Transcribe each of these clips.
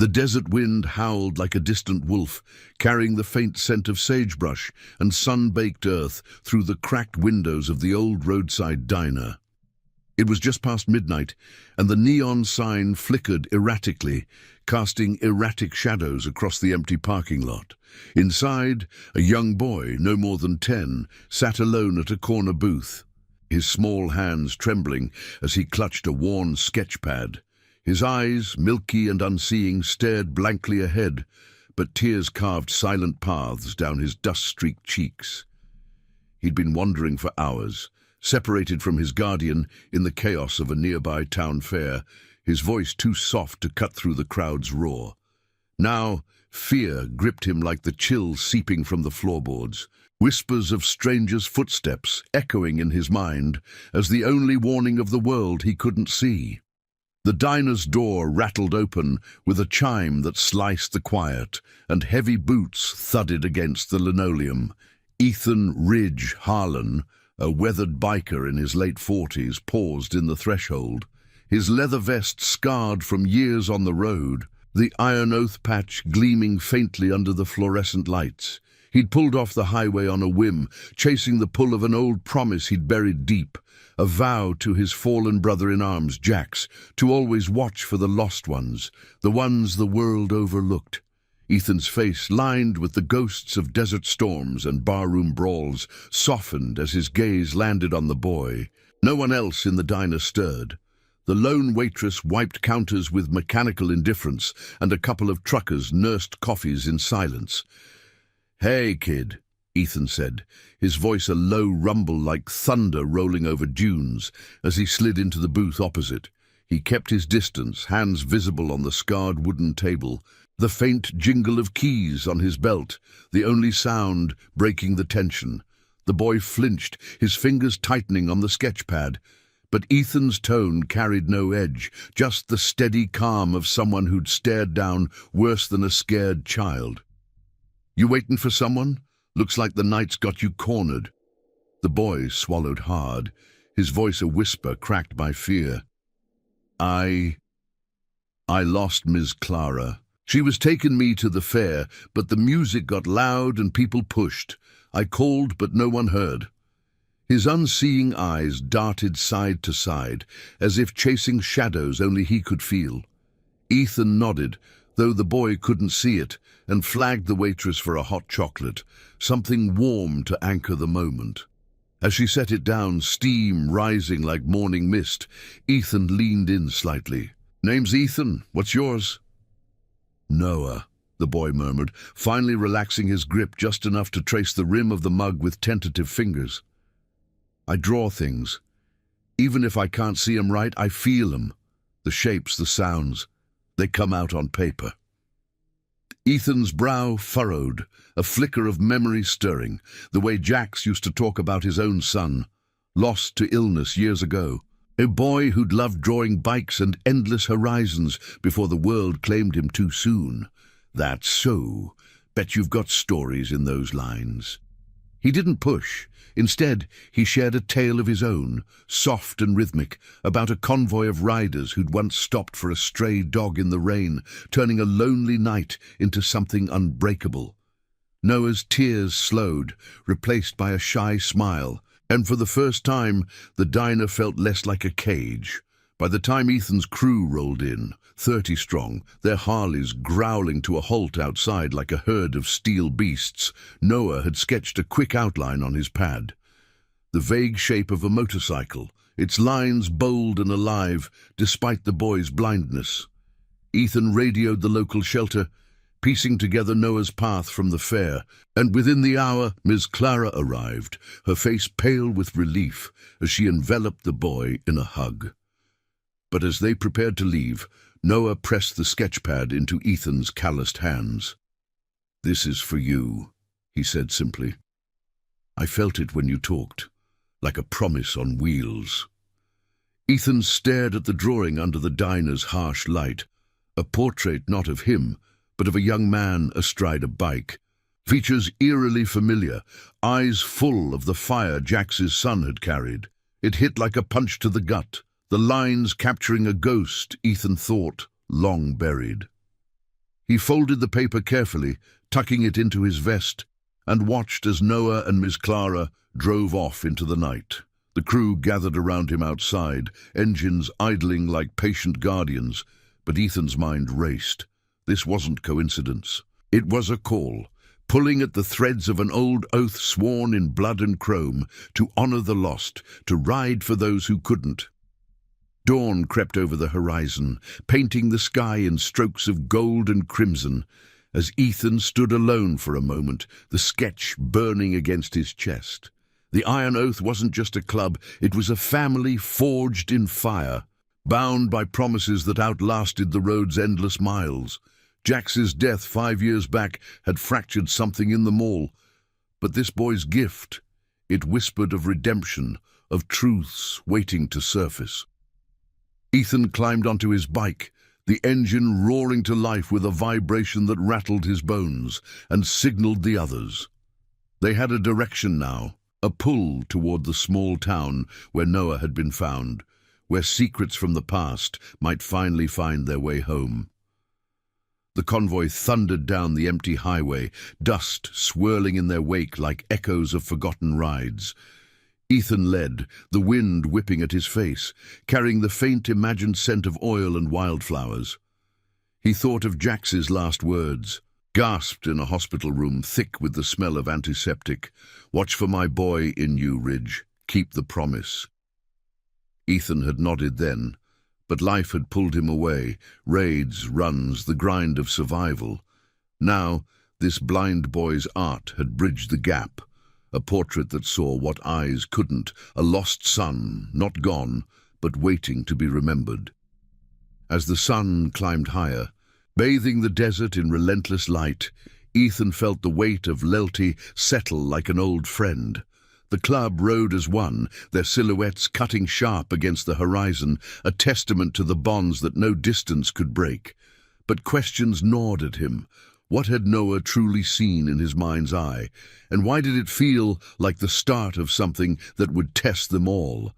The desert wind howled like a distant wolf, carrying the faint scent of sagebrush and sun-baked earth through the cracked windows of the old roadside diner. It was just past midnight, and the neon sign flickered erratically, casting erratic shadows across the empty parking lot. Inside, a young boy, no more than 10, sat alone at a corner booth, his small hands trembling as he clutched a worn sketch pad. His eyes, milky and unseeing, stared blankly ahead, but tears carved silent paths down his dust-streaked cheeks. He'd been wandering for hours, separated from his guardian in the chaos of a nearby town fair, his voice too soft to cut through the crowd's roar. Now, fear gripped him like the chill seeping from the floorboards, whispers of strangers' footsteps echoing in his mind as the only warning of the world he couldn't see. The diner's door rattled open with a chime that sliced the quiet, and heavy boots thudded against the linoleum. Ethan Ridge Harlan, a weathered biker in his late 40s, paused in the threshold, his leather vest scarred from years on the road, the iron oath patch gleaming faintly under the fluorescent lights. He'd pulled off the highway on a whim, chasing the pull of an old promise he'd buried deep, a vow to his fallen brother-in-arms, Jax, to always watch for the lost ones, the ones the world overlooked. Ethan's face, lined with the ghosts of desert storms and barroom brawls, softened as his gaze landed on the boy. No one else in the diner stirred. The lone waitress wiped counters with mechanical indifference, and a couple of truckers nursed coffees in silence. "Hey, kid," Ethan said, his voice a low rumble like thunder rolling over dunes, as he slid into the booth opposite. He kept his distance, hands visible on the scarred wooden table, the faint jingle of keys on his belt, the only sound breaking the tension. The boy flinched, his fingers tightening on the sketch pad, but Ethan's tone carried no edge, just the steady calm of someone who'd stared down worse than a scared child. "You waiting for someone? Looks like the night's got you cornered." The boy swallowed hard, his voice a whisper cracked by fear. I lost Ms. Clara. She was taking me to the fair, but the music got loud and people pushed. I called, but no one heard." His unseeing eyes darted side to side, as if chasing shadows only he could feel. Ethan nodded, though the boy couldn't see it, and flagged the waitress for a hot chocolate, something warm to anchor the moment. As she set it down, steam rising like morning mist, Ethan leaned in slightly. "Name's Ethan. What's yours?" "Noah," the boy murmured, finally relaxing his grip just enough to trace the rim of the mug with tentative fingers. "I draw things. Even if I can't see 'em right, I feel 'em. The shapes, the sounds. They come out on paper." Ethan's brow furrowed, a flicker of memory stirring, the way Jax used to talk about his own son, lost to illness years ago. A boy who'd loved drawing bikes and endless horizons before the world claimed him too soon. "That's so. Bet you've got stories in those lines." He didn't push. Instead, he shared a tale of his own, soft and rhythmic, about a convoy of riders who'd once stopped for a stray dog in the rain, turning a lonely night into something unbreakable. Noah's tears slowed, replaced by a shy smile, and for the first time, the diner felt less like a cage. By the time Ethan's crew rolled in, 30 strong, their Harleys growling to a halt outside like a herd of steel beasts, Noah had sketched a quick outline on his pad. The vague shape of a motorcycle, its lines bold and alive despite the boy's blindness. Ethan radioed the local shelter, piecing together Noah's path from the fair, and within the hour Ms. Clara arrived, her face pale with relief as she enveloped the boy in a hug. But as they prepared to leave, Noah pressed the sketchpad into Ethan's calloused hands. "This is for you," he said simply. "I felt it when you talked, like a promise on wheels." Ethan stared at the drawing under the diner's harsh light, a portrait not of him, but of a young man astride a bike. Features eerily familiar, eyes full of the fire Jax's son had carried. It hit like a punch to the gut, the lines capturing a ghost Ethan thought long buried. He folded the paper carefully, tucking it into his vest, and watched as Noah and Miss Clara drove off into the night. The crew gathered around him outside, engines idling like patient guardians, but Ethan's mind raced. This wasn't coincidence. It was a call, pulling at the threads of an old oath sworn in blood and chrome, to honor the lost, to ride for those who couldn't. Dawn crept over the horizon, painting the sky in strokes of gold and crimson, as Ethan stood alone for a moment, the sketch burning against his chest. The Iron Oath wasn't just a club, it was a family forged in fire, bound by promises that outlasted the road's endless miles. Jax's death 5 years back had fractured something in them all, but this boy's gift, it whispered of redemption, of truths waiting to surface. Ethan climbed onto his bike, the engine roaring to life with a vibration that rattled his bones, and signaled the others. They had a direction now, a pull toward the small town where Noah had been found, where secrets from the past might finally find their way home. The convoy thundered down the empty highway, dust swirling in their wake like echoes of forgotten rides. Ethan led, the wind whipping at his face, carrying the faint imagined scent of oil and wildflowers. He thought of Jax's last words, gasped in a hospital room thick with the smell of antiseptic. "Watch for my boy in you, Ridge. Keep the promise." Ethan had nodded then, but life had pulled him away, raids, runs, the grind of survival. Now, this blind boy's art had bridged the gap, a portrait that saw what eyes couldn't, a lost son, not gone, but waiting to be remembered. As the sun climbed higher, bathing the desert in relentless light, Ethan felt the weight of Lelty settle like an old friend. The club rode as one, their silhouettes cutting sharp against the horizon, a testament to the bonds that no distance could break. But questions gnawed at him. What had Noah truly seen in his mind's eye? And why did it feel like the start of something that would test them all,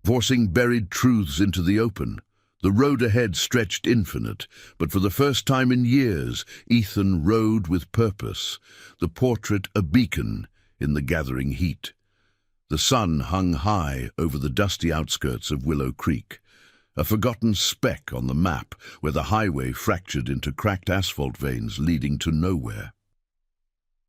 forcing buried truths into the open? The road ahead stretched infinite, but for the first time in years, Ethan rode with purpose, the portrait a beacon in the gathering heat. The sun hung high over the dusty outskirts of Willow Creek, a forgotten speck on the map where the highway fractured into cracked asphalt veins leading to nowhere.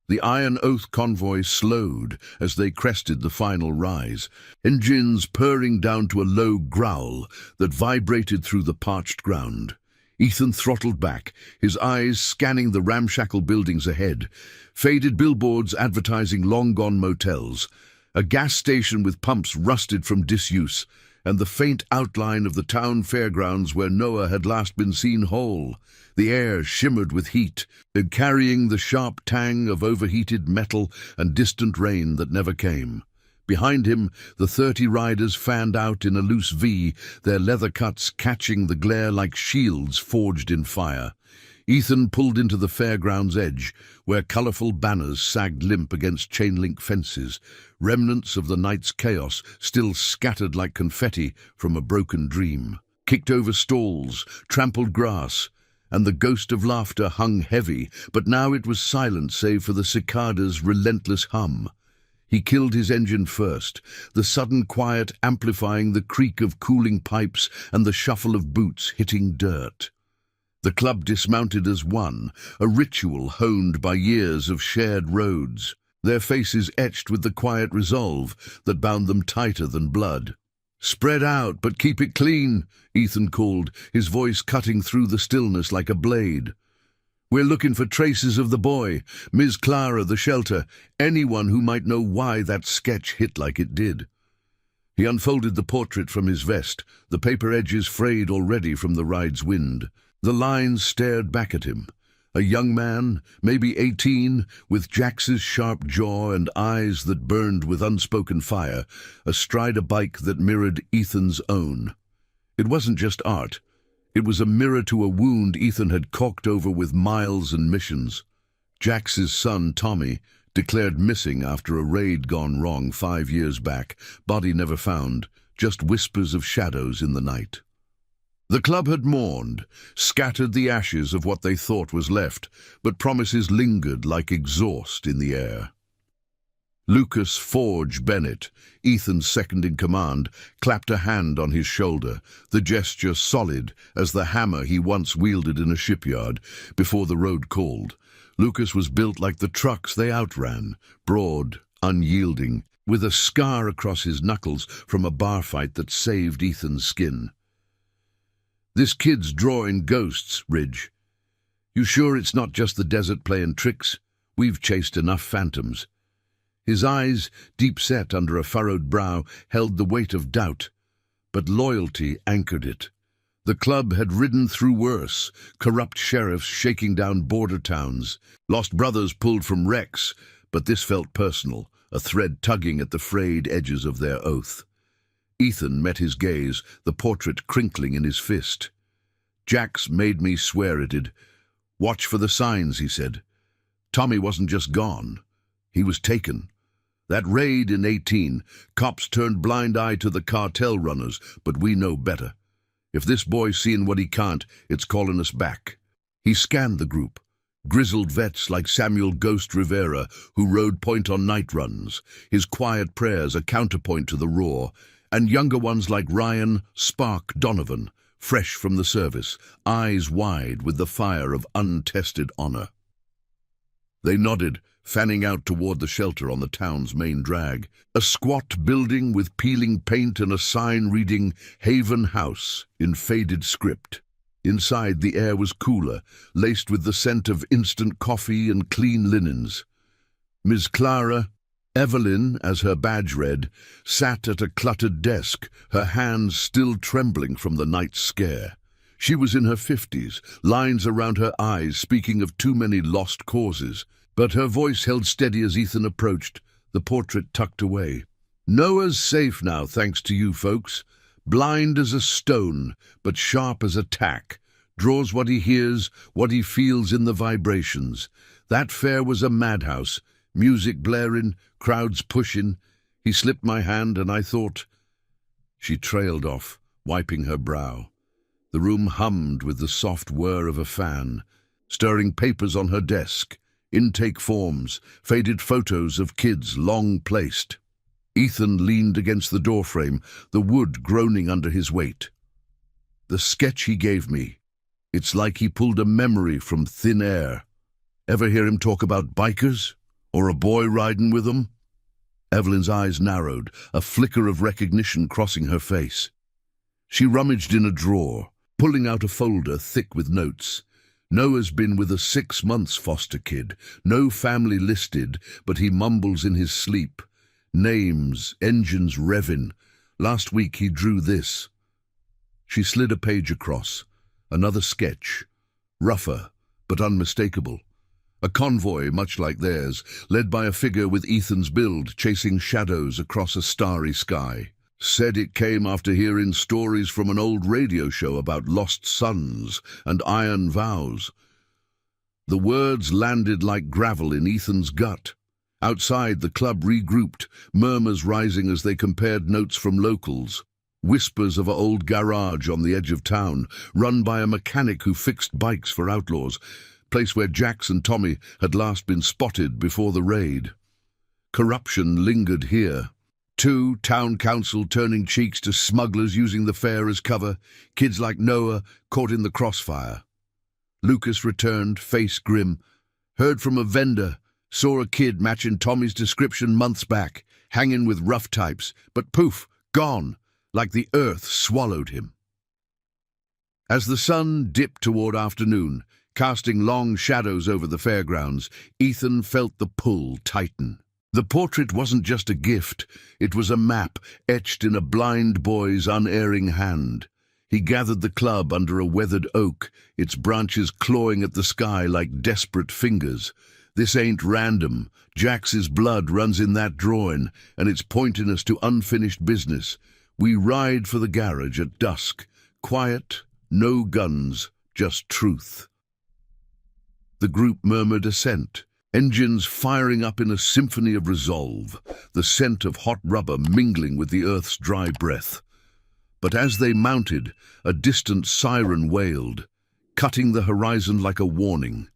The Iron Oath convoy slowed as they crested the final rise, engines purring down to a low growl that vibrated through the parched ground. Ethan throttled back, his eyes scanning the ramshackle buildings ahead, faded billboards advertising long-gone motels, a gas station with pumps rusted from disuse, and the faint outline of the town fairgrounds where Noah had last been seen whole. The air shimmered with heat, carrying the sharp tang of overheated metal and distant rain that never came. Behind him, the 30 riders fanned out in a loose V, their leather cuts catching the glare like shields forged in fire. Ethan pulled into the fairground's edge, where colourful banners sagged limp against chain-link fences, remnants of the night's chaos still scattered like confetti from a broken dream. Kicked over stalls, trampled grass, and the ghost of laughter hung heavy, but now it was silent save for the cicada's relentless hum. He killed his engine first, the sudden quiet amplifying the creak of cooling pipes and the shuffle of boots hitting dirt. The club dismounted as one, a ritual honed by years of shared roads, their faces etched with the quiet resolve that bound them tighter than blood. "Spread out, but keep it clean," Ethan called, his voice cutting through the stillness like a blade. "We're looking for traces of the boy, Ms. Clara, the shelter, anyone who might know why that sketch hit like it did." He unfolded the portrait from his vest, the paper edges frayed already from the ride's wind. The lines stared back at him. A young man, maybe 18, with Jax's sharp jaw and eyes that burned with unspoken fire, astride a bike that mirrored Ethan's own. It wasn't just art. It was a mirror to a wound Ethan had caulked over with miles and missions. Jax's son, Tommy, declared missing after a raid gone wrong 5 years back, body never found, just whispers of shadows in the night. The club had mourned, scattered the ashes of what they thought was left, but promises lingered like exhaust in the air. Lucas Forge Bennett, Ethan's second-in-command, clapped a hand on his shoulder, the gesture solid as the hammer he once wielded in a shipyard before the road called. Lucas was built like the trucks they outran, broad, unyielding, with a scar across his knuckles from a bar fight that saved Ethan's skin. "This kid's drawing ghosts, Ridge. You sure it's not just the desert playing tricks? We've chased enough phantoms." His eyes, deep-set under a furrowed brow, held the weight of doubt, but loyalty anchored it. The club had ridden through worse, corrupt sheriffs shaking down border towns, lost brothers pulled from wrecks, but this felt personal, a thread tugging at the frayed edges of their oath. Ethan met his gaze, the portrait crinkling in his fist. "Jack's made me swear it did. Watch for the signs," he said. "Tommy wasn't just gone. He was taken. That raid in 18, cops turned blind eye to the cartel runners, but we know better. If this boy's seeing what he can't, it's calling us back." He scanned the group. Grizzled vets like Samuel Ghost Rivera, who rode point on night runs, his quiet prayers a counterpoint to the roar, and younger ones like Ryan Spark Donovan, fresh from the service, eyes wide with the fire of untested honor. They nodded, fanning out toward the shelter on the town's main drag, a squat building with peeling paint and a sign reading Haven House in faded script. Inside, the air was cooler, laced with the scent of instant coffee and clean linens. Ms. Clara, Evelyn, as her badge read, sat at a cluttered desk, her hands still trembling from the night's scare. She was in her 50s, lines around her eyes speaking of too many lost causes, but her voice held steady as Ethan approached, the portrait tucked away. "Noah's safe now, thanks to you folks. Blind as a stone, but sharp as a tack. Draws what he hears, what he feels in the vibrations. That fair was a madhouse, music blaring, crowds pushing. He slipped my hand and I thought—" She trailed off, wiping her brow. The room hummed with the soft whir of a fan, stirring papers on her desk, intake forms, faded photos of kids long placed. Ethan leaned against the doorframe, the wood groaning under his weight. "The sketch he gave me. It's like he pulled a memory from thin air. Ever hear him talk about bikers? Or a boy riding with them?" Evelyn's eyes narrowed, a flicker of recognition crossing her face. She rummaged in a drawer, pulling out a folder thick with notes. Noah's been with a 6 months foster kid, no family listed, but he mumbles in his sleep. Names, engines revving. Last week he drew this. She slid a page across. Another sketch. Rougher, but unmistakable. A convoy, much like theirs, led by a figure with Ethan's build, chasing shadows across a starry sky. Said it came after hearing stories from an old radio show about lost sons and iron vows. The words landed like gravel in Ethan's gut. Outside, the club regrouped, murmurs rising as they compared notes from locals. Whispers of an old garage on the edge of town, run by a mechanic who fixed bikes for outlaws, place where Jax and Tommy had last been spotted before the raid. Corruption lingered here. Two, town council turning cheeks to smugglers using the fair as cover, kids like Noah caught in the crossfire. Lucas returned, face grim. Heard from a vendor, saw a kid matching Tommy's description months back, hanging with rough types, but poof, gone, like the earth swallowed him. As the sun dipped toward afternoon, casting long shadows over the fairgrounds, Ethan felt the pull tighten. The portrait wasn't just a gift, it was a map etched in a blind boy's unerring hand. He gathered the club under a weathered oak, its branches clawing at the sky like desperate fingers. This ain't random. Jax's blood runs in that drawing, and it's pointing us to unfinished business. We ride for the garage at dusk. Quiet, no guns, just truth. The group murmured assent. Engines firing up in a symphony of resolve, the scent of hot rubber mingling with the earth's dry breath. But as they mounted, a distant siren wailed, cutting the horizon like a warning.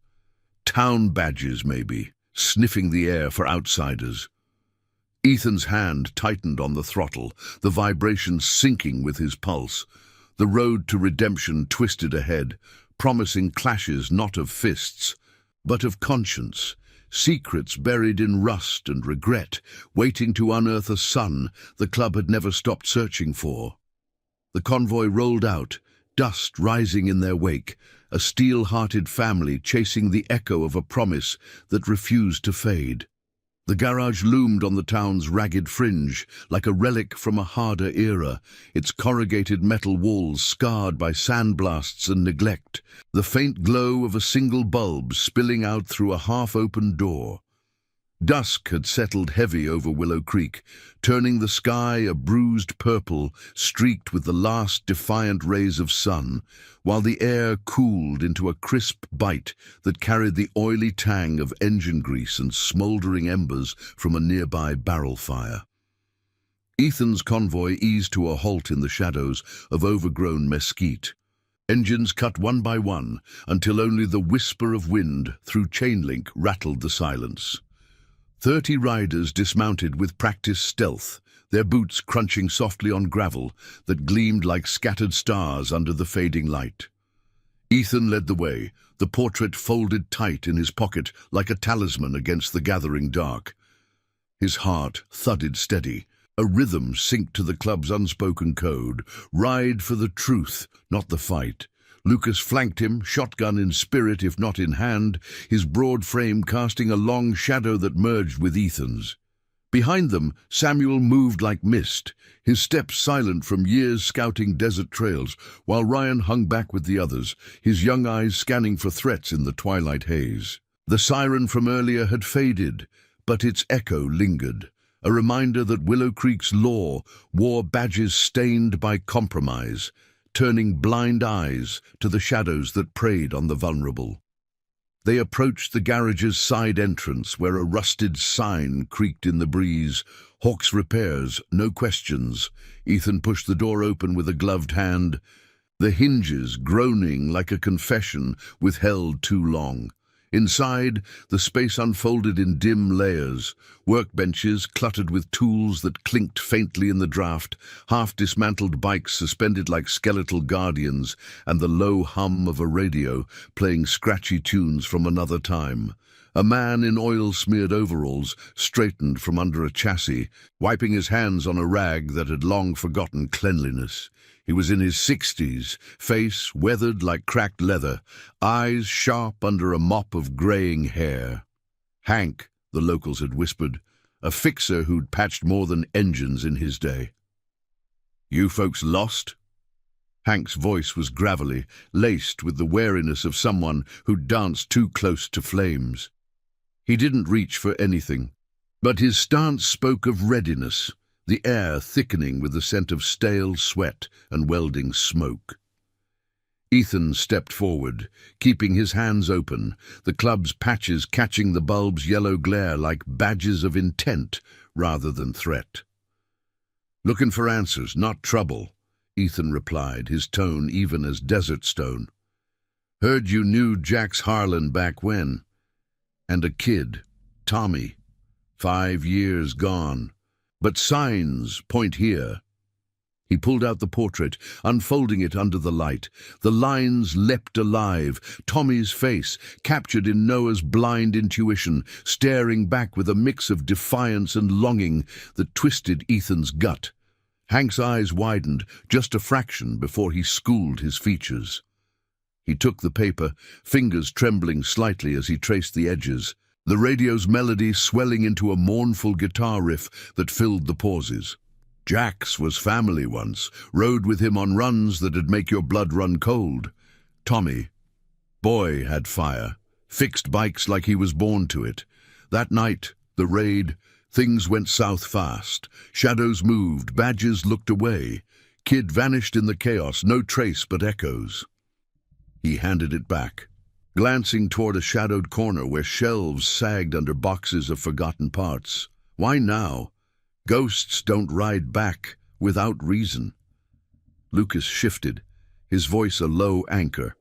Town badges, maybe, sniffing the air for outsiders. Ethan's hand tightened on the throttle, the vibration syncing with his pulse. The road to redemption twisted ahead, promising clashes not of fists, but of conscience, secrets buried in rust and regret, waiting to unearth a son the club had never stopped searching for. The convoy rolled out, dust rising in their wake, a steel-hearted family chasing the echo of a promise that refused to fade. The garage loomed on the town's ragged fringe, like a relic from a harder era, its corrugated metal walls scarred by sandblasts and neglect, the faint glow of a single bulb spilling out through a half-open door. Dusk had settled heavy over Willow Creek, turning the sky a bruised purple streaked with the last defiant rays of sun, while the air cooled into a crisp bite that carried the oily tang of engine grease and smoldering embers from a nearby barrel fire. Ethan's convoy eased to a halt in the shadows of overgrown mesquite. Engines cut one by one until only the whisper of wind through chain link rattled the silence. 30 riders dismounted with practiced stealth, their boots crunching softly on gravel that gleamed like scattered stars under the fading light. Ethan led the way, the portrait folded tight in his pocket like a talisman against the gathering dark. His heart thudded steady, a rhythm synced to the club's unspoken code: ride for the truth, not the fight. Lucas flanked him, shotgun in spirit if not in hand, his broad frame casting a long shadow that merged with Ethan's. Behind them, Samuel moved like mist, his steps silent from years scouting desert trails, while Ryan hung back with the others, his young eyes scanning for threats in the twilight haze. The siren from earlier had faded, but its echo lingered, a reminder that Willow Creek's law wore badges stained by compromise, turning blind eyes to the shadows that preyed on the vulnerable. They approached the garage's side entrance, where a rusted sign creaked in the breeze. Hawk's Repairs, no questions. Ethan pushed the door open with a gloved hand, the hinges groaning like a confession withheld too long. Inside, the space unfolded in dim layers, workbenches cluttered with tools that clinked faintly in the draft, half-dismantled bikes suspended like skeletal guardians, and the low hum of a radio playing scratchy tunes from another time. A man in oil-smeared overalls straightened from under a chassis, wiping his hands on a rag that had long forgotten cleanliness. He was in his 60s, face weathered like cracked leather, eyes sharp under a mop of graying hair. Hank, the locals had whispered, a fixer who'd patched more than engines in his day. "You folks lost?" Hank's voice was gravelly, laced with the wariness of someone who'd danced too close to flames. He didn't reach for anything, but his stance spoke of readiness, the air thickening with the scent of stale sweat and welding smoke. Ethan stepped forward, keeping his hands open, the club's patches catching the bulb's yellow glare like badges of intent rather than threat. "Looking for answers, not trouble," Ethan replied, his tone even as desert stone. "Heard you knew Jax Harlan back when. And a kid, Tommy, 5 years gone. But signs point here." He pulled out the portrait, unfolding it under the light. The lines leapt alive, Tommy's face, captured in Noah's blind intuition, staring back with a mix of defiance and longing that twisted Ethan's gut. Hank's eyes widened, just a fraction before he schooled his features. He took the paper, fingers trembling slightly as he traced the edges, the radio's melody swelling into a mournful guitar riff that filled the pauses. Jax was family once, rode with him on runs that'd make your blood run cold. Tommy, boy, had fire, fixed bikes like he was born to it. That night, the raid, things went south fast. Shadows moved, badges looked away. Kid vanished in the chaos, no trace but echoes. He handed it back, glancing toward a shadowed corner where shelves sagged under boxes of forgotten parts. Why now? Ghosts don't ride back without reason. Lucas shifted, his voice a low anchor.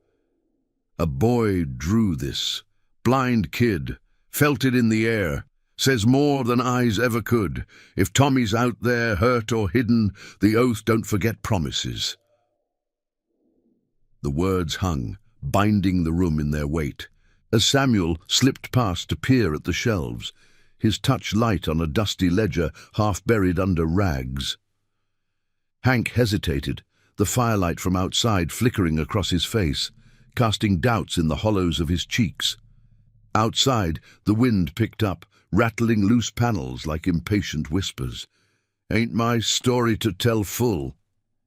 A boy drew this. Blind kid. Felt it in the air. Says more than eyes ever could. If Tommy's out there, hurt or hidden, the oath don't forget promises. The words hung, binding the room in their weight. As Samuel slipped past to peer at the shelves, his touch light on a dusty ledger half buried under rags. Hank hesitated, the firelight from outside flickering across his face, casting doubts in the hollows of his cheeks. Outside, the wind picked up, rattling loose panels like impatient whispers. "Ain't my story to tell full,"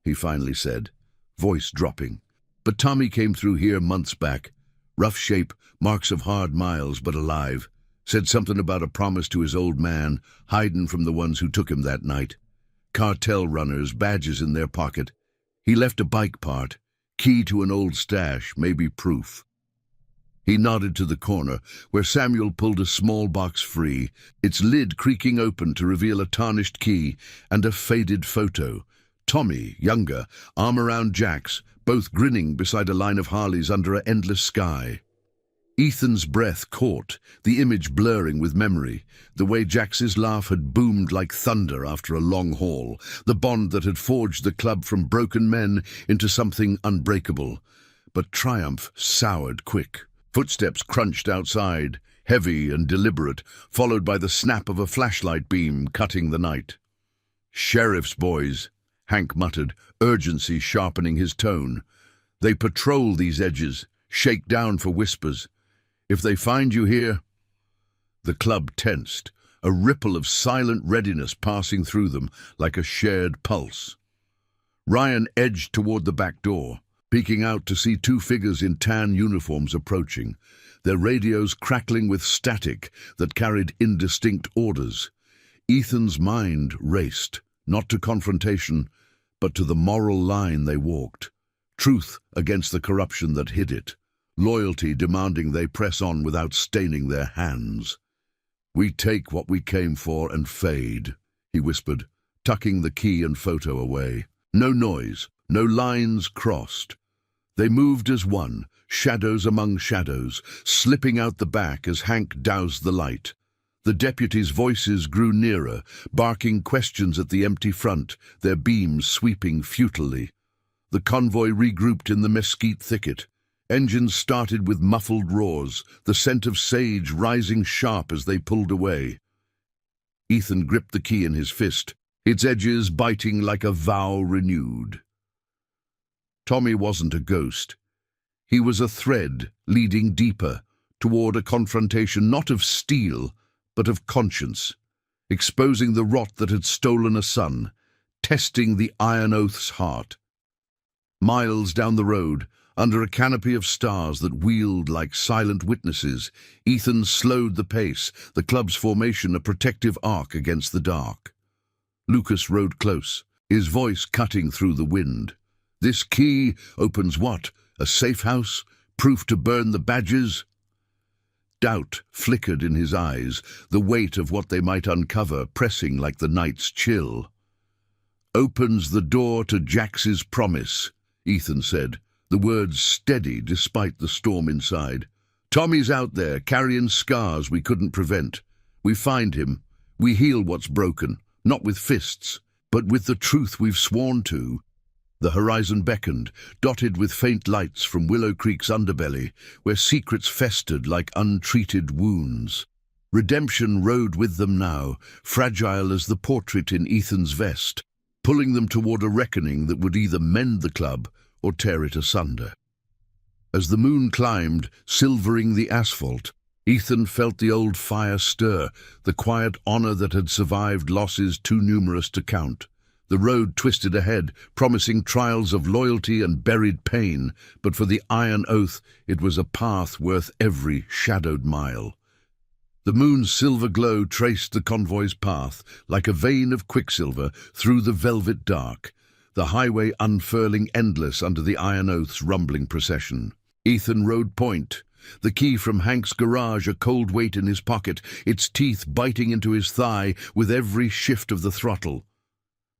he finally said, voice dropping. "But Tommy came through here months back. Rough shape, marks of hard miles, but alive. Said something about a promise to his old man, hiding from the ones who took him that night. Cartel runners, badges in their pocket. He left a bike part, key to an old stash, maybe proof." He nodded to the corner, where Samuel pulled a small box free, its lid creaking open to reveal a tarnished key and a faded photo. Tommy, younger, arm around Jack's, both grinning beside a line of Harleys under an endless sky. Ethan's breath caught, the image blurring with memory, the way Jax's laugh had boomed like thunder after a long haul, the bond that had forged the club from broken men into something unbreakable. But triumph soured quick. Footsteps crunched outside, heavy and deliberate, followed by the snap of a flashlight beam cutting the night. "Sheriff's boys," Hank muttered, urgency sharpening his tone. "They patrol these edges, shake down for whispers. If they find you here—" The club tensed, a ripple of silent readiness passing through them like a shared pulse. Ryan edged toward the back door, peeking out to see two figures in tan uniforms approaching, their radios crackling with static that carried indistinct orders. Ethan's mind raced, not to confrontation, but to the moral line they walked. Truth against the corruption that hid it. Loyalty demanding they press on without staining their hands. "We take what we came for and fade," he whispered, tucking the key and photo away. No noise, no lines crossed. They moved as one, shadows among shadows, slipping out the back as Hank doused the light. The deputies' voices grew nearer, barking questions at the empty front, their beams sweeping futilely. The convoy regrouped in the mesquite thicket. Engines started with muffled roars, the scent of sage rising sharp as they pulled away. Ethan gripped the key in his fist, its edges biting like a vow renewed. Tommy wasn't a ghost. He was a thread leading deeper, toward a confrontation not of steel, but of conscience, exposing the rot that had stolen a son, testing the iron oath's heart. Miles down the road, under a canopy of stars that wheeled like silent witnesses, Ethan slowed the pace, the club's formation a protective arc against the dark. Lucas rode close, his voice cutting through the wind. "This key opens what? A safe house? Proof to burn the badges?" Doubt flickered in his eyes, the weight of what they might uncover pressing like the night's chill. "Opens the door to Jax's promise," Ethan said, the words steady despite the storm inside. "Tommy's out there, carrying scars we couldn't prevent. We find him. We heal what's broken, not with fists, but with the truth we've sworn to." The horizon beckoned, dotted with faint lights from Willow Creek's underbelly, where secrets festered like untreated wounds. Redemption rode with them now, fragile as the portrait in Ethan's vest, pulling them toward a reckoning that would either mend the club or tear it asunder. As the moon climbed, silvering the asphalt, Ethan felt the old fire stir, the quiet honor that had survived losses too numerous to count. The road twisted ahead, promising trials of loyalty and buried pain, but for the iron oath it was a path worth every shadowed mile. The moon's silver glow traced the convoy's path, like a vein of quicksilver, through the velvet dark, the highway unfurling endless under the iron oath's rumbling procession. Ethan rode point, the key from Hank's garage a cold weight in his pocket, its teeth biting into his thigh with every shift of the throttle.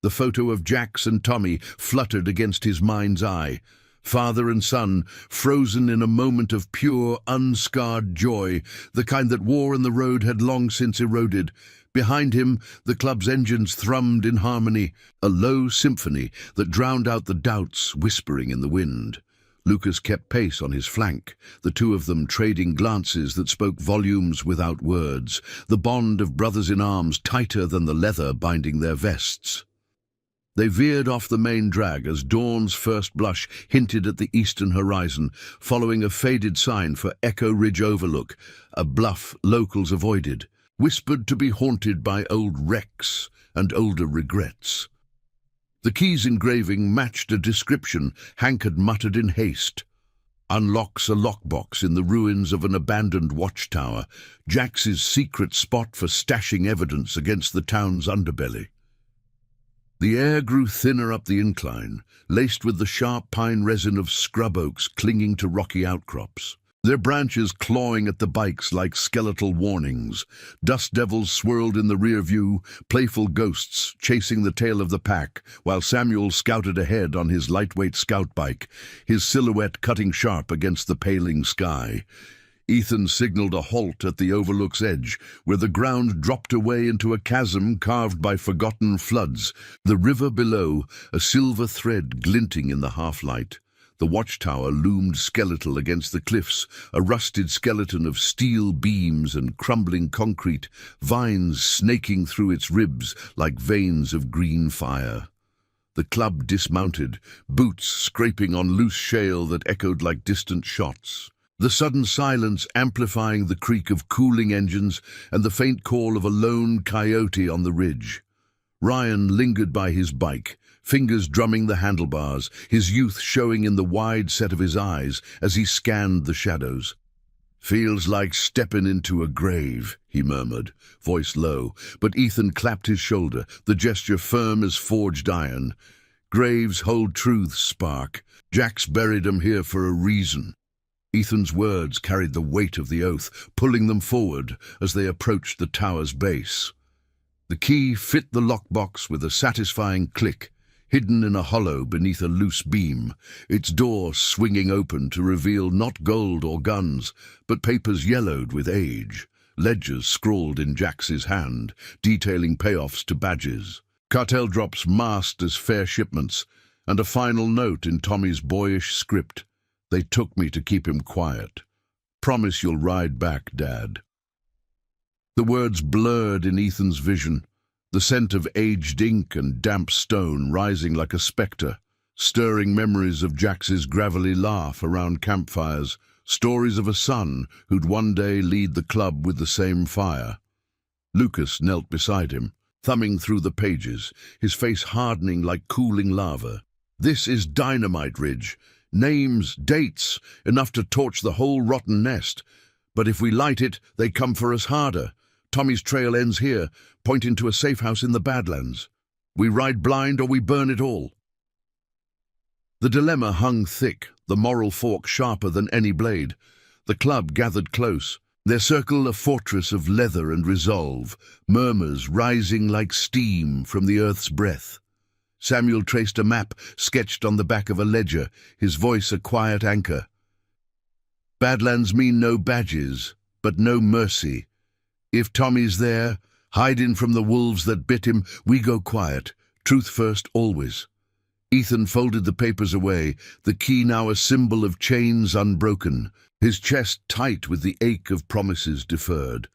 The photo of Jax and Tommy fluttered against his mind's eye. Father and son, frozen in a moment of pure, unscarred joy, the kind that war and the road had long since eroded. Behind him, the club's engines thrummed in harmony, a low symphony that drowned out the doubts whispering in the wind. Lucas kept pace on his flank, the two of them trading glances that spoke volumes without words, the bond of brothers in arms tighter than the leather binding their vests. They veered off the main drag as dawn's first blush hinted at the eastern horizon, following a faded sign for Echo Ridge Overlook, a bluff locals avoided, whispered to be haunted by old wrecks and older regrets. The key's engraving matched a description Hank had muttered in haste. Unlocks a lockbox in the ruins of an abandoned watchtower, Jax's secret spot for stashing evidence against the town's underbelly. The air grew thinner up the incline, laced with the sharp pine resin of scrub oaks clinging to rocky outcrops, their branches clawing at the bikes like skeletal warnings. Dust devils swirled in the rear view, playful ghosts chasing the tail of the pack, while Samuel scouted ahead on his lightweight scout bike, his silhouette cutting sharp against the paling sky. Ethan signaled a halt at the overlook's edge, where the ground dropped away into a chasm carved by forgotten floods, the river below, a silver thread glinting in the half-light. The watchtower loomed skeletal against the cliffs, a rusted skeleton of steel beams and crumbling concrete, vines snaking through its ribs like veins of green fire. The club dismounted, boots scraping on loose shale that echoed like distant shots. The sudden silence amplifying the creak of cooling engines and the faint call of a lone coyote on the ridge. Ryan lingered by his bike, fingers drumming the handlebars, his youth showing in the wide set of his eyes as he scanned the shadows. "Feels like stepping into a grave," he murmured, voice low, but Ethan clapped his shoulder, the gesture firm as forged iron. "Graves hold truths, Spark. Jax buried 'em here for a reason." Ethan's words carried the weight of the oath, pulling them forward as they approached the tower's base. The key fit the lockbox with a satisfying click, hidden in a hollow beneath a loose beam, its door swinging open to reveal not gold or guns, but papers yellowed with age, ledgers scrawled in Jax's hand, detailing payoffs to badges, cartel drops masked as fair shipments, and a final note in Tommy's boyish script. "They took me to keep him quiet. Promise you'll ride back, Dad." The words blurred in Ethan's vision, the scent of aged ink and damp stone rising like a spectre, stirring memories of Jax's gravelly laugh around campfires, stories of a son who'd one day lead the club with the same fire. Lucas knelt beside him, thumbing through the pages, his face hardening like cooling lava. "This is Dynamite Ridge. Names, dates, enough to torch the whole rotten nest. But if we light it, they come for us harder. Tommy's trail ends here, pointing to a safe house in the Badlands. We ride blind or we burn it all." The dilemma hung thick, the moral fork sharper than any blade. The club gathered close, their circle a fortress of leather and resolve, murmurs rising like steam from the earth's breath. Samuel traced a map sketched on the back of a ledger, his voice a quiet anchor. "Badlands mean no badges, but no mercy. If Tommy's there, hiding from the wolves that bit him, we go quiet, truth first always." Ethan folded the papers away, the key now a symbol of chains unbroken, his chest tight with the ache of promises deferred.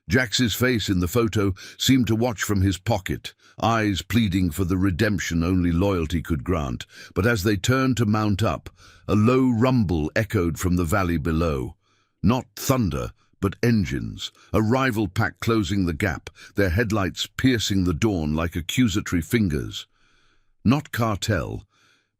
Jax's face in the photo seemed to watch from his pocket, eyes pleading for the redemption only loyalty could grant. But as they turned to mount up, a low rumble echoed from the valley below. Not thunder, but engines, a rival pack closing the gap, their headlights piercing the dawn like accusatory fingers. Not cartel,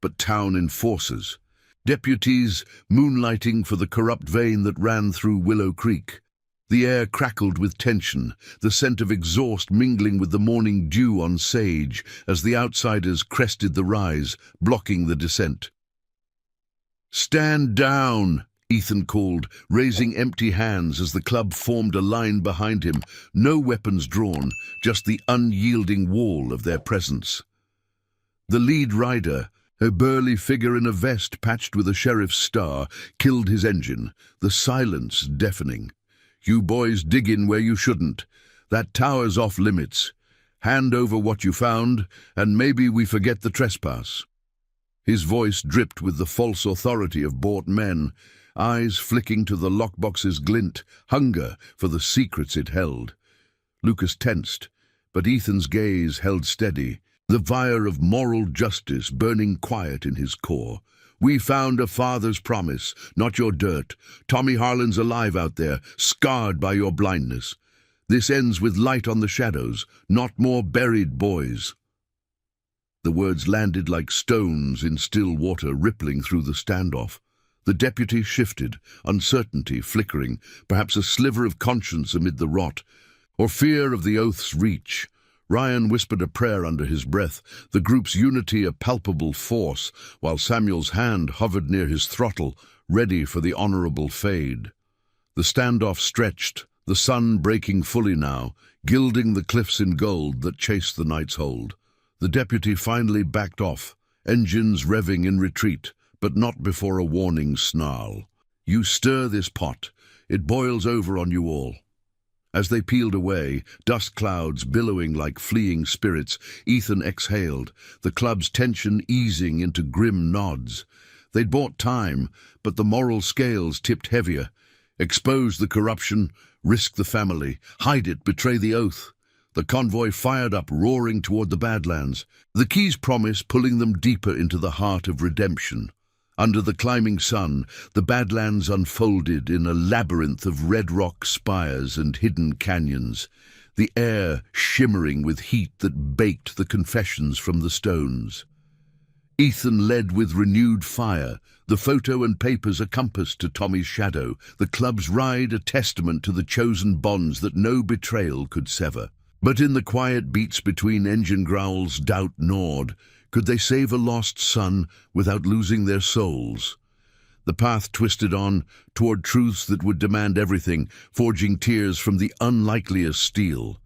but town enforcers, deputies moonlighting for the corrupt vein that ran through Willow Creek. The air crackled with tension, the scent of exhaust mingling with the morning dew on sage as the outsiders crested the rise, blocking the descent. "Stand down!" Ethan called, raising empty hands as the club formed a line behind him, no weapons drawn, just the unyielding wall of their presence. The lead rider, a burly figure in a vest patched with a sheriff's star, killed his engine, the silence deafening. "You boys dig in where you shouldn't. That tower's off limits. Hand over what you found, and maybe we forget the trespass." His voice dripped with the false authority of bought men, eyes flicking to the lockbox's glint, hunger for the secrets it held. Lucas tensed, but Ethan's gaze held steady, the fire of moral justice burning quiet in his core. "We found a father's promise, not your dirt. Tommy Harlan's alive out there, scarred by your blindness. This ends with light on the shadows, not more buried boys." The words landed like stones in still water rippling through the standoff. The deputy shifted, uncertainty flickering, perhaps a sliver of conscience amid the rot, or fear of the oath's reach. Ryan whispered a prayer under his breath, the group's unity a palpable force, while Samuel's hand hovered near his throttle, ready for the honorable fade. The standoff stretched, the sun breaking fully now, gilding the cliffs in gold that chased the night's hold. The deputy finally backed off, engines revving in retreat, but not before a warning snarl. "You stir this pot, it boils over on you all." As they peeled away, dust clouds billowing like fleeing spirits, Ethan exhaled, the club's tension easing into grim nods. They'd bought time, but the moral scales tipped heavier. Expose the corruption, risk the family, hide it, betray the oath. The convoy fired up, roaring toward the Badlands, the Key's promise pulling them deeper into the heart of redemption. Under the climbing sun, the Badlands unfolded in a labyrinth of red rock spires and hidden canyons, the air shimmering with heat that baked the confessions from the stones. Ethan led with renewed fire, the photo and papers a compass to Tommy's shadow, the club's ride a testament to the chosen bonds that no betrayal could sever. But in the quiet beats between engine growls, doubt gnawed. Could they save a lost son without losing their souls? The path twisted on, toward truths that would demand everything, forging tears from the unlikeliest steel.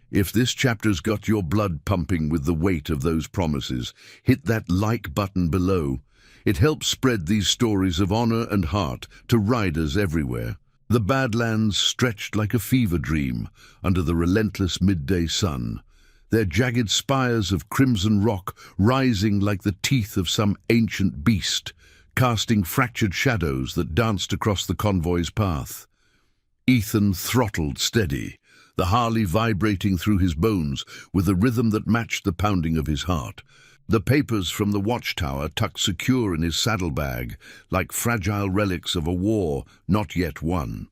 If this chapter's got your blood pumping with the weight of those promises, hit that like button below. It helps spread these stories of honor and heart to riders everywhere. The Badlands stretched like a fever dream under the relentless midday sun, their jagged spires of crimson rock rising like the teeth of some ancient beast, casting fractured shadows that danced across the convoy's path. Ethan throttled steady, the Harley vibrating through his bones with a rhythm that matched the pounding of his heart. The papers from the watchtower tucked secure in his saddlebag, like fragile relics of a war not yet won.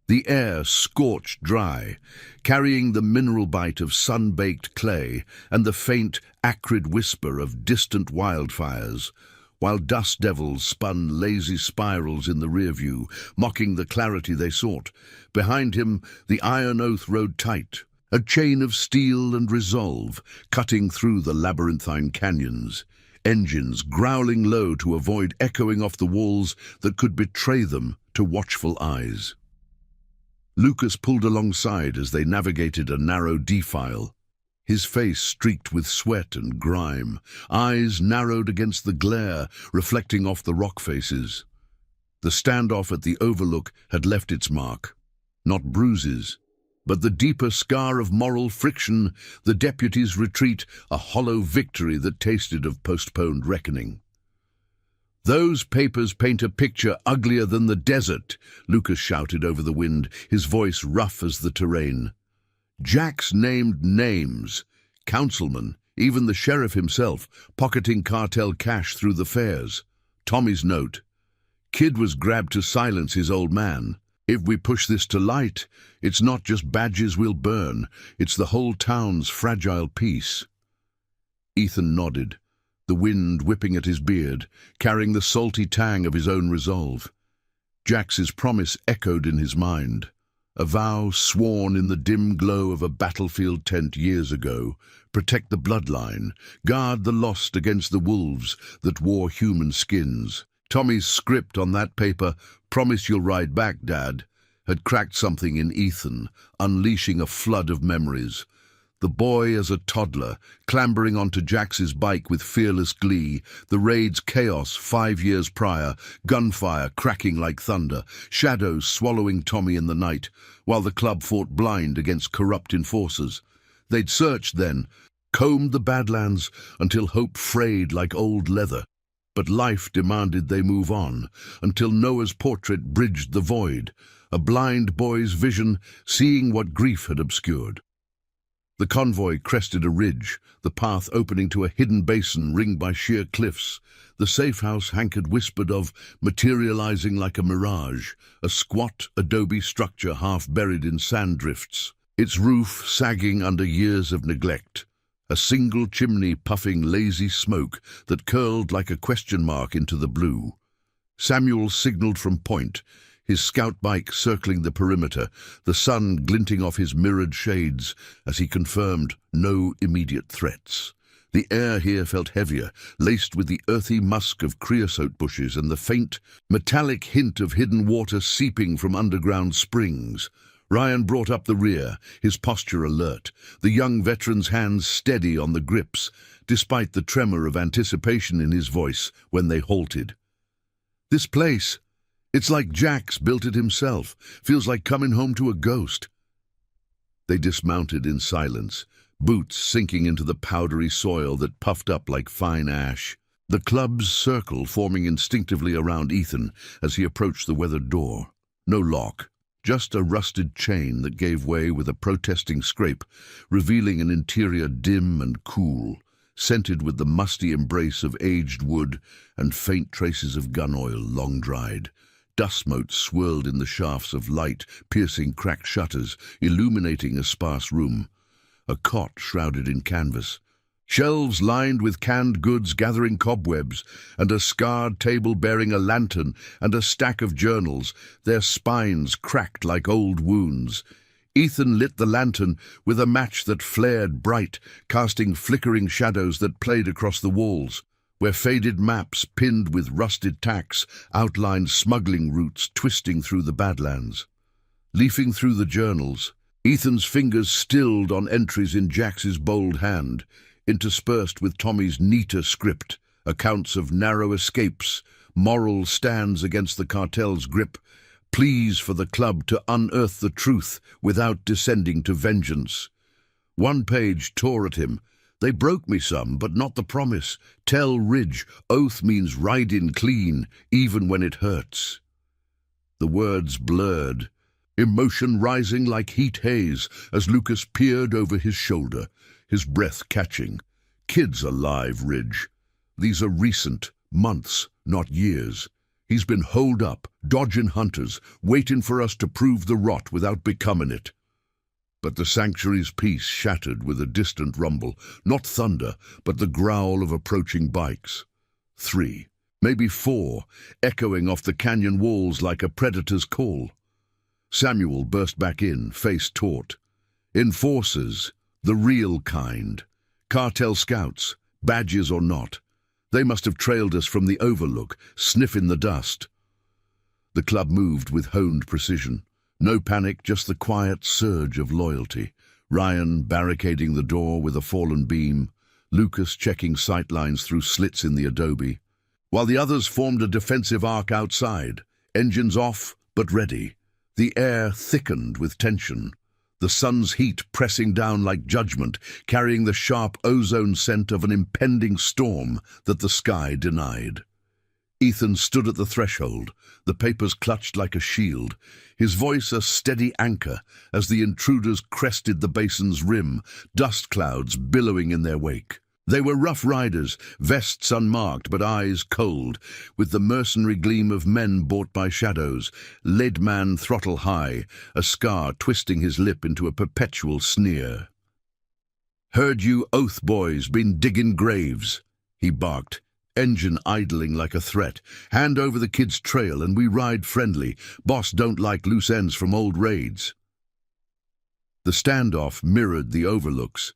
The air scorched dry, carrying the mineral bite of sun-baked clay and the faint, acrid whisper of distant wildfires, while dust devils spun lazy spirals in the rearview, mocking the clarity they sought. Behind him, the iron oath rode tight, a chain of steel and resolve, cutting through the labyrinthine canyons, engines growling low to avoid echoing off the walls that could betray them to watchful eyes. Lucas pulled alongside as they navigated a narrow defile, his face streaked with sweat and grime, eyes narrowed against the glare reflecting off the rock faces. The standoff at the overlook had left its mark, not bruises, but the deeper scar of moral friction, the deputy's retreat, a hollow victory that tasted of postponed reckoning. "Those papers paint a picture uglier than the desert," Lucas shouted over the wind, his voice rough as the terrain. Jack's named names, councilmen, even the sheriff himself, pocketing cartel cash through the fairs. Tommy's note, "Kid was grabbed to silence his old man. If we push this to light, it's not just badges we'll burn, it's the whole town's fragile peace." Ethan nodded, the wind whipping at his beard, carrying the salty tang of his own resolve. Jax's promise echoed in his mind, a vow sworn in the dim glow of a battlefield tent years ago: protect the bloodline, guard the lost against the wolves that wore human skins. Tommy's script on that paper, "Promise you'll ride back, Dad," had cracked something in Ethan, unleashing a flood of memories. The boy as a toddler, clambering onto Jax's bike with fearless glee, the raid's chaos 5 years prior, gunfire cracking like thunder, shadows swallowing Tommy in the night, while the club fought blind against corrupt enforcers. They'd searched then, combed the Badlands until hope frayed like old leather. But life demanded they move on, until Noah's portrait bridged the void, a blind boy's vision seeing what grief had obscured. The convoy crested a ridge, the path opening to a hidden basin ringed by sheer cliffs. The safe house Hank whispered of materializing like a mirage, a squat adobe structure half buried in sand drifts, its roof sagging under years of neglect, a single chimney puffing lazy smoke that curled like a question mark into the blue. Samuel signaled from point, his scout bike circling the perimeter, the sun glinting off his mirrored shades as he confirmed no immediate threats. The air here felt heavier, laced with the earthy musk of creosote bushes and the faint, metallic hint of hidden water seeping from underground springs. Ryan brought up the rear, his posture alert, the young veteran's hands steady on the grips, despite the tremor of anticipation in his voice when they halted. "This place, it's like Jax built it himself. Feels like coming home to a ghost." They dismounted in silence, boots sinking into the powdery soil that puffed up like fine ash. The club's circle forming instinctively around Ethan as he approached the weathered door. No lock, just a rusted chain that gave way with a protesting scrape, revealing an interior dim and cool, scented with the musty embrace of aged wood and faint traces of gun oil long dried. Dust motes swirled in the shafts of light, piercing cracked shutters, illuminating a sparse room. A cot shrouded in canvas, shelves lined with canned goods gathering cobwebs, and a scarred table bearing a lantern and a stack of journals, their spines cracked like old wounds. Ethan lit the lantern with a match that flared bright, casting flickering shadows that played across the walls, where faded maps pinned with rusted tacks outlined smuggling routes twisting through the Badlands. Leafing through the journals, Ethan's fingers stilled on entries in Jax's bold hand, interspersed with Tommy's neater script, accounts of narrow escapes, moral stands against the cartel's grip, pleas for the club to unearth the truth without descending to vengeance. One page tore at him. "They broke me some, but not the promise. Tell Ridge, oath means riding clean, even when it hurts." The words blurred, emotion rising like heat haze as Lucas peered over his shoulder, his breath catching. "Kids alive, Ridge. These are recent, months, not years. He's been holed up, dodging hunters, waiting for us to prove the rot without becoming it." But the sanctuary's peace shattered with a distant rumble, not thunder, but the growl of approaching bikes. 3, maybe 4, echoing off the canyon walls like a predator's call. Samuel burst back in, face taut. "Enforcers, the real kind. Cartel scouts, badges or not. They must have trailed us from the overlook, sniffing the dust." The club moved with honed precision. No panic, just the quiet surge of loyalty. Ryan barricading the door with a fallen beam, Lucas checking sightlines through slits in the adobe, while the others formed a defensive arc outside, engines off but ready. The air thickened with tension, the sun's heat pressing down like judgment, carrying the sharp ozone scent of an impending storm that the sky denied. Ethan stood at the threshold, the papers clutched like a shield, his voice a steady anchor as the intruders crested the basin's rim, dust clouds billowing in their wake. They were rough riders, vests unmarked but eyes cold, with the mercenary gleam of men bought by shadows, lead man throttle high, a scar twisting his lip into a perpetual sneer. "Heard you oath boys been digging graves," he barked, engine idling like a threat. "Hand over the kid's trail and we ride friendly. Boss don't like loose ends from old raids." The standoff mirrored the overlooks,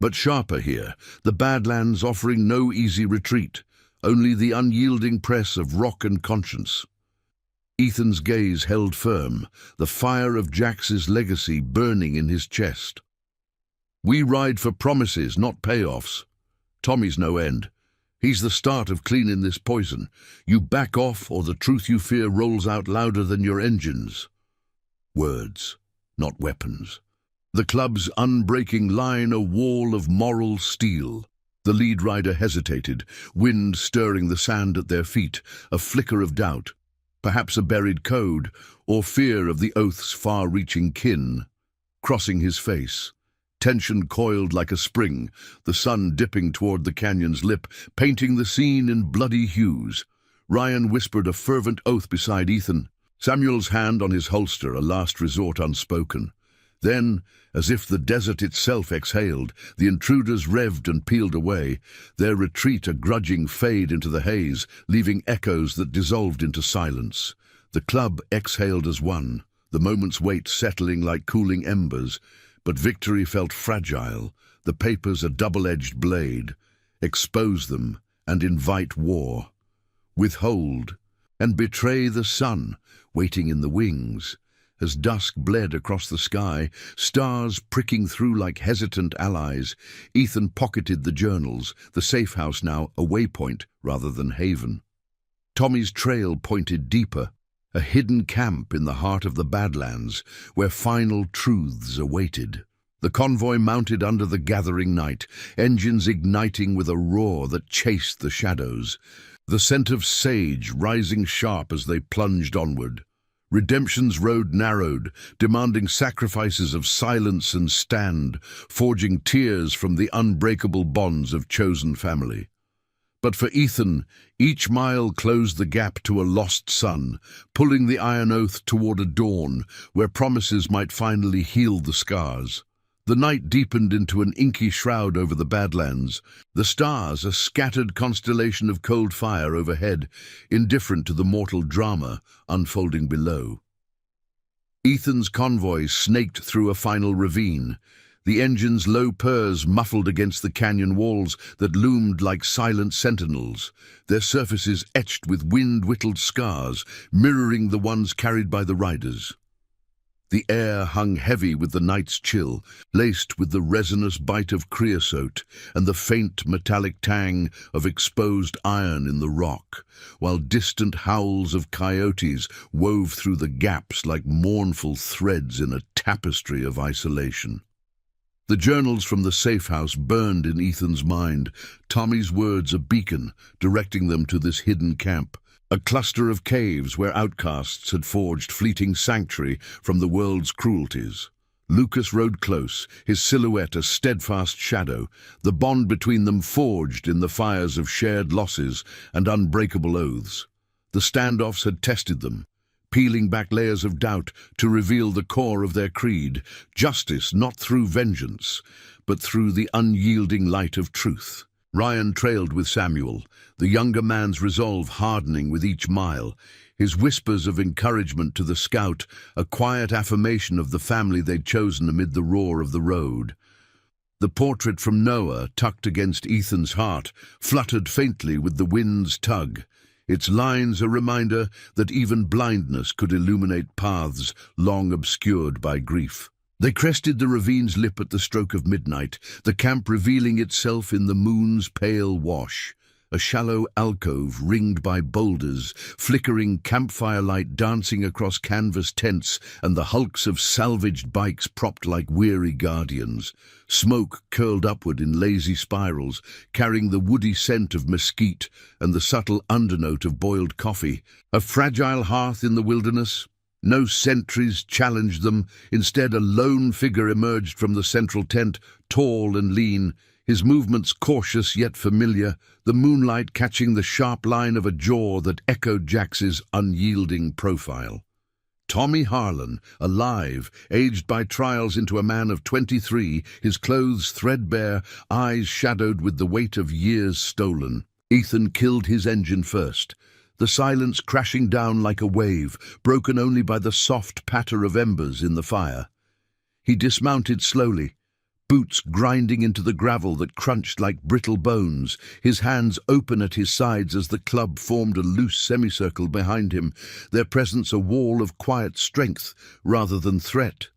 but sharper here, the Badlands offering no easy retreat, only the unyielding press of rock and conscience. Ethan's gaze held firm, the fire of Jax's legacy burning in his chest. We ride for promises, not payoffs. Tommy's no end. He's the start of cleaning this poison. You back off or the truth you fear rolls out louder than your engines. Words, not weapons. The club's unbreaking line, a wall of moral steel. The lead rider hesitated, wind stirring the sand at their feet, a flicker of doubt, perhaps a buried code, or fear of the oath's far-reaching kin, crossing his face. Tension coiled like a spring, the sun dipping toward the canyon's lip, painting the scene in bloody hues. Ryan whispered a fervent oath beside Ethan, Samuel's hand on his holster, a last resort unspoken. Then, as if the desert itself exhaled, the intruders revved and peeled away, their retreat a grudging fade into the haze, leaving echoes that dissolved into silence. The club exhaled as one, the moment's weight settling like cooling embers, but victory felt fragile, the papers a double-edged blade. Expose them and invite war. Withhold and betray the sun, waiting in the wings. As dusk bled across the sky, stars pricking through like hesitant allies, Ethan pocketed the journals, the safe house now a waypoint rather than haven. Tommy's trail pointed deeper, a hidden camp in the heart of the Badlands, where final truths awaited. The convoy mounted under the gathering night, engines igniting with a roar that chased the shadows, the scent of sage rising sharp as they plunged onward. Redemption's road narrowed, demanding sacrifices of silence and stand, forging tears from the unbreakable bonds of chosen family. But for Ethan, each mile closed the gap to a lost sun, pulling the iron oath toward a dawn where promises might finally heal the scars. The night deepened into an inky shroud over the Badlands, the stars a scattered constellation of cold fire overhead, indifferent to the mortal drama unfolding below. Ethan's convoy snaked through a final ravine, the engine's low purrs muffled against the canyon walls that loomed like silent sentinels, their surfaces etched with wind-whittled scars, mirroring the ones carried by the riders. The air hung heavy with the night's chill, laced with the resinous bite of creosote and the faint metallic tang of exposed iron in the rock, while distant howls of coyotes wove through the gaps like mournful threads in a tapestry of isolation. The journals from the safe house burned in Ethan's mind, Tommy's words a beacon, directing them to this hidden camp, a cluster of caves where outcasts had forged fleeting sanctuary from the world's cruelties. Lucas rode close, his silhouette a steadfast shadow, the bond between them forged in the fires of shared losses and unbreakable oaths. The standoffs had tested them, peeling back layers of doubt to reveal the core of their creed, justice not through vengeance, but through the unyielding light of truth. Ryan trailed with Samuel, the younger man's resolve hardening with each mile, his whispers of encouragement to the scout a quiet affirmation of the family they'd chosen amid the roar of the road. The portrait from Noah, tucked against Ethan's heart, fluttered faintly with the wind's tug, its lines a reminder that even blindness could illuminate paths long obscured by grief. They crested the ravine's lip at the stroke of midnight, the camp revealing itself in the moon's pale wash, a shallow alcove ringed by boulders, flickering campfire light dancing across canvas tents and the hulks of salvaged bikes propped like weary guardians. Smoke curled upward in lazy spirals, carrying the woody scent of mesquite and the subtle undernote of boiled coffee. A fragile hearth in the wilderness. No sentries challenged them. Instead, a lone figure emerged from the central tent, tall and lean, his movements cautious yet familiar, the moonlight catching the sharp line of a jaw that echoed Jax's unyielding profile. Tommy Harlan, alive, aged by trials into a man of 23, his clothes threadbare, eyes shadowed with the weight of years stolen. Ethan killed his engine first, the silence crashing down like a wave, broken only by the soft patter of embers in the fire. He dismounted slowly, boots grinding into the gravel that crunched like brittle bones, his hands open at his sides as the club formed a loose semicircle behind him, their presence a wall of quiet strength rather than threat.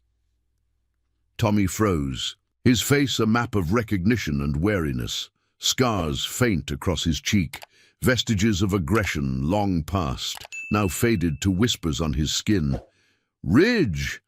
Tommy froze, His face a map of recognition and wariness, scars faint across his cheek, vestiges of aggression long past, now faded to whispers on his skin. "Ridge!"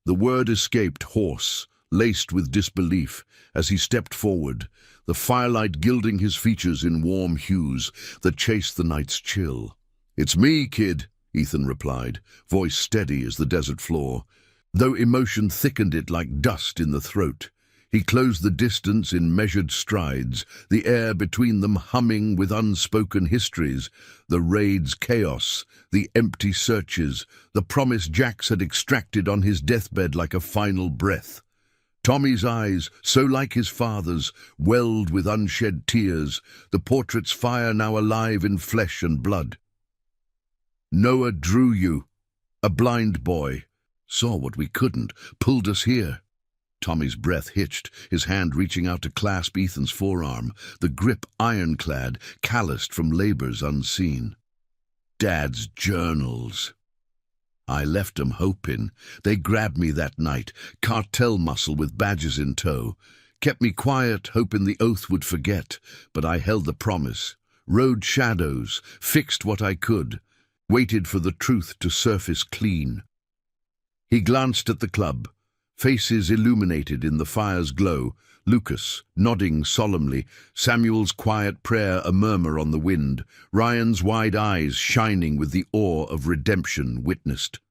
The word escaped hoarse, laced with disbelief, as he stepped forward, the firelight gilding his features in warm hues that chased the night's chill. "It's me, kid," Ethan replied, voice steady as the desert floor, though emotion thickened it like dust in the throat. He closed the distance in measured strides, the air between them humming with unspoken histories, the raid's chaos, the empty searches, the promise Jax had extracted on his deathbed like a final breath. Tommy's eyes, so like his father's, welled with unshed tears, the portrait's fire now alive in flesh and blood. "Noah drew you, a blind boy, saw what we couldn't, pulled us here." Tommy's breath hitched, his hand reaching out to clasp Ethan's forearm, the grip ironclad, calloused from labors unseen. "Dad's journals. I left 'em hoping. They grabbed me that night, cartel muscle with badges in tow. Kept me quiet, hoping the oath would forget, but I held the promise. Rode shadows, fixed what I could, waited for the truth to surface clean." He glanced at the club, faces illuminated in the fire's glow, Lucas nodding solemnly, Samuel's quiet prayer a murmur on the wind, Ryan's wide eyes shining with the awe of redemption witnessed.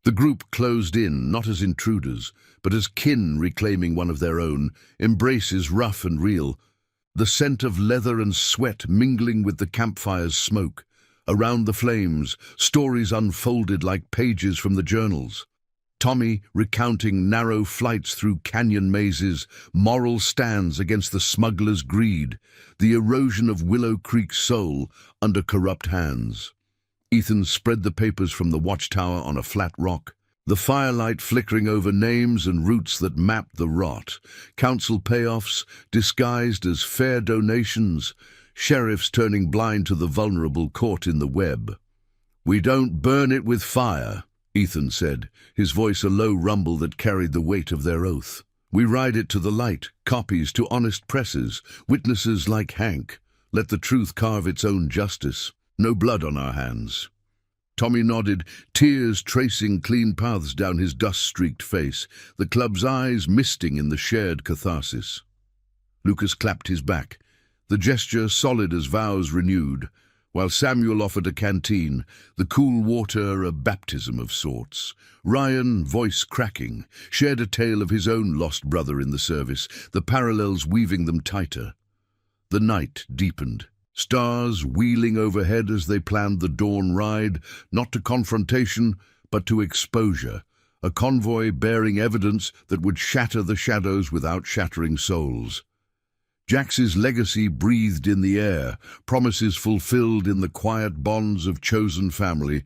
The group closed in, not as intruders, but as kin reclaiming one of their own, embraces rough and real, the scent of leather and sweat mingling with the campfire's smoke. Around the flames, stories unfolded like pages from the journals. Tommy recounting narrow flights through canyon mazes, moral stands against the smuggler's greed, the erosion of Willow Creek's soul under corrupt hands. Ethan spread the papers from the watchtower on a flat rock, the firelight flickering over names and routes that mapped the rot, council payoffs disguised as fair donations, sheriffs turning blind to the vulnerable caught in the web. "We don't burn it with fire," Ethan said, his voice a low rumble that carried the weight of their oath. "We ride it to the light, copies to honest presses, witnesses like Hank. Let the truth carve its own justice. No blood on our hands." Tommy nodded, tears tracing clean paths down his dust-streaked face, the club's eyes misting in the shared catharsis. Lucas clapped his back, the gesture solid as vows renewed, while Samuel offered a canteen, the cool water a baptism of sorts. Ryan, voice cracking, shared a tale of his own lost brother in the service, the parallels weaving them tighter. The night deepened, stars wheeling overhead as they planned the dawn ride, not to confrontation, but to exposure, a convoy bearing evidence that would shatter the shadows without shattering souls. Jax's legacy breathed in the air, promises fulfilled in the quiet bonds of chosen family,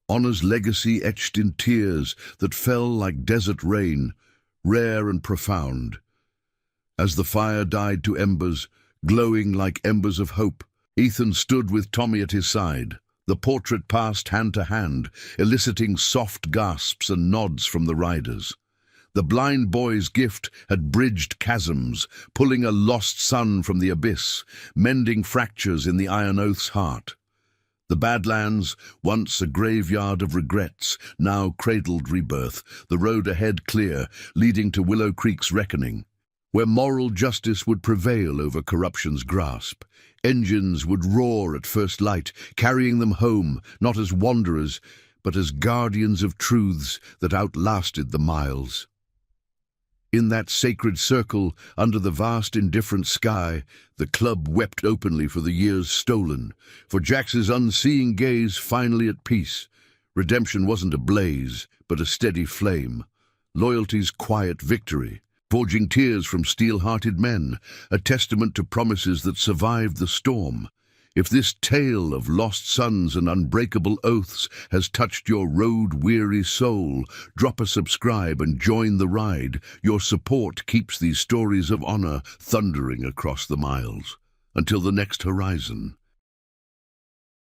honor's legacy etched in tears that fell like desert rain, rare and profound. As the fire died to embers, glowing like embers of hope, Ethan stood with Tommy at his side. The portrait passed hand to hand, eliciting soft gasps and nods from the riders. The blind boy's gift had bridged chasms, pulling a lost son from the abyss, mending fractures in the Iron Oath's heart. The Badlands, once a graveyard of regrets, now cradled rebirth, the road ahead clear, leading to Willow Creek's reckoning, where moral justice would prevail over corruption's grasp. Engines would roar at first light, carrying them home, not as wanderers, but as guardians of truths that outlasted the miles. In that sacred circle, under the vast indifferent sky, the club wept openly for the years stolen, for Jax's unseeing gaze finally at peace. Redemption wasn't a blaze, but a steady flame. Loyalty's quiet victory, forging tears from steel-hearted men, a testament to promises that survived the storm. If this tale of lost sons and unbreakable oaths has touched your road-weary soul, drop a subscribe and join the ride. Your support keeps these stories of honor thundering across the miles. Until the next horizon.